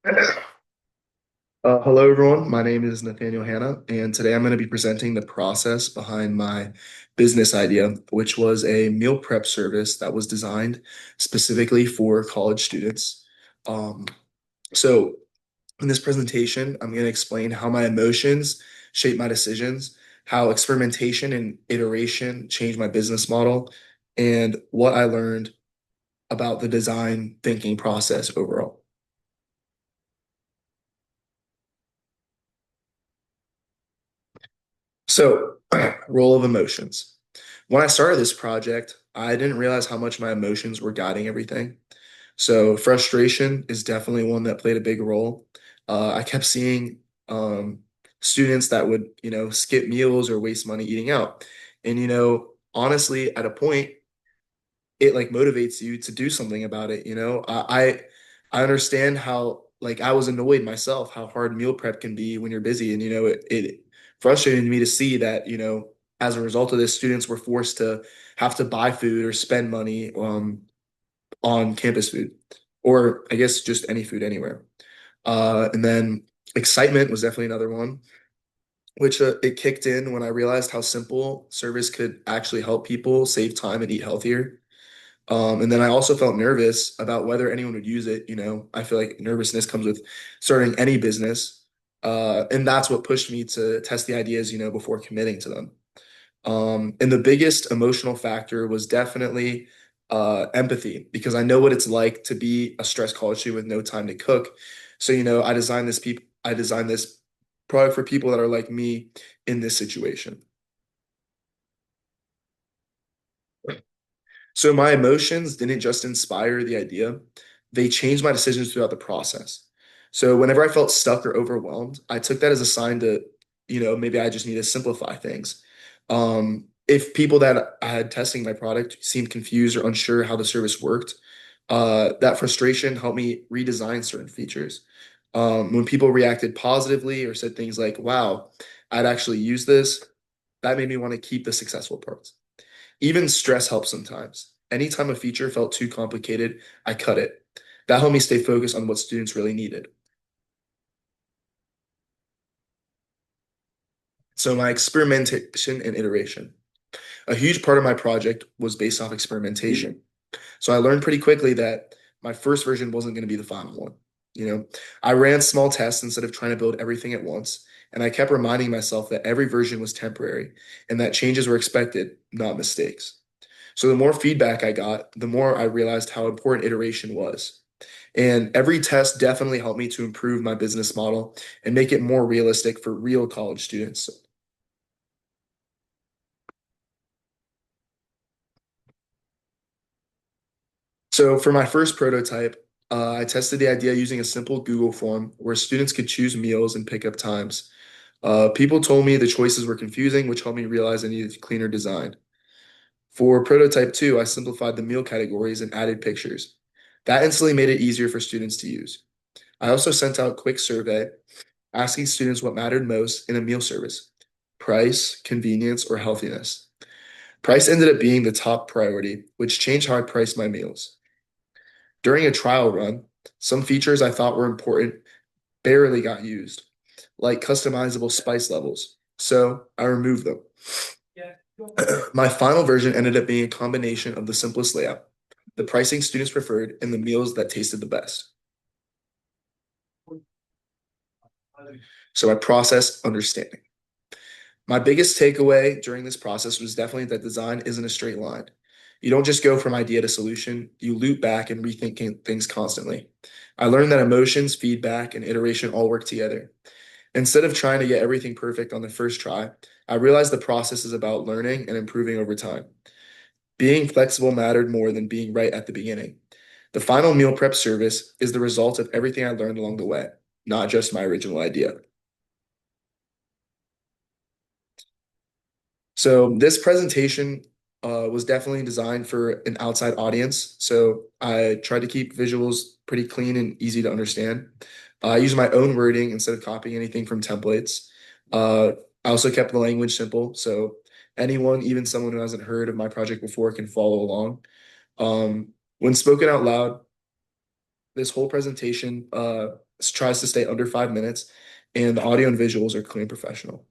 Hello, everyone. My name is Nathaniel Hanna, and today I'm going to be presenting the process behind my business idea, which was a meal prep service that was designed specifically for college students. Um, so, in this presentation, I'm going to explain how my emotions shape my decisions, how experimentation and iteration changed my business model, and what I learned about the design thinking process overall. So, role of emotions. When I started this project, I didn't realize how much my emotions were guiding everything. So, frustration is definitely one that played a big role. I kept seeing students that would, skip meals or waste money eating out. And, honestly, at a point, it like motivates you to do something about it. I understand how like I was annoyed myself how hard meal prep can be when you're busy, and it frustrated me to see that as a result of this, students were forced to have to buy food or spend money on campus food, or I guess just any food anywhere. And then excitement was definitely another one, which it kicked in when I realized how simple service could actually help people save time and eat healthier. And then I also felt nervous about whether anyone would use it. I feel like nervousness comes with starting any business. And that's what pushed me to test the ideas, before committing to them. And the biggest emotional factor was definitely empathy, because I know what it's like to be a stressed college student with no time to cook. So, I designed this product for people that are like me in this situation. So my emotions didn't just inspire the idea, they changed my decisions throughout the process. So whenever I felt stuck or overwhelmed, I took that as a sign to, maybe I just need to simplify things. If people that I had testing my product seemed confused or unsure how the service worked, that frustration helped me redesign certain features. When people reacted positively or said things like, wow, I'd actually use this, that made me want to keep the successful parts. Even stress helps sometimes. Anytime a feature felt too complicated, I cut it. That helped me stay focused on what students really needed. So my experimentation and iteration. A huge part of my project was based off experimentation. So I learned pretty quickly that my first version wasn't going to be the final one. You know, I ran small tests instead of trying to build everything at once, and I kept reminding myself that every version was temporary and that changes were expected, not mistakes. So the more feedback I got, the more I realized how important iteration was. And every test definitely helped me to improve my business model and make it more realistic for real college students. So for my first prototype, I tested the idea using a simple Google form where students could choose meals and pickup times. People told me the choices were confusing, which helped me realize I needed cleaner design. For prototype two, I simplified the meal categories and added pictures. That instantly made it easier for students to use. I also sent out a quick survey asking students what mattered most in a meal service: price, convenience, or healthiness. Price ended up being the top priority, which changed how I priced my meals. During a trial run, some features I thought were important barely got used, like customizable spice levels. So I removed them. My final version ended up being a combination of the simplest layout, the pricing students preferred, and the meals that tasted the best. So I process understanding. My biggest takeaway during this process was definitely that design isn't a straight line. You don't just go from idea to solution, you loop back and rethink things constantly. I learned that emotions, feedback, and iteration all work together. Instead of trying to get everything perfect on the first try, I realized the process is about learning and improving over time. Being flexible mattered more than being right at the beginning. The final meal prep service is the result of everything I learned along the way, not just my original idea. So this presentation was definitely designed for an outside audience. So I tried to keep visuals pretty clean and easy to understand. I used my own wording instead of copying anything from templates. Uh, I also kept the language simple, so anyone, even someone who hasn't heard of my project before, can follow along. When spoken out loud, This whole presentation tries to stay under 5 minutes, and the audio and visuals are clean and professional.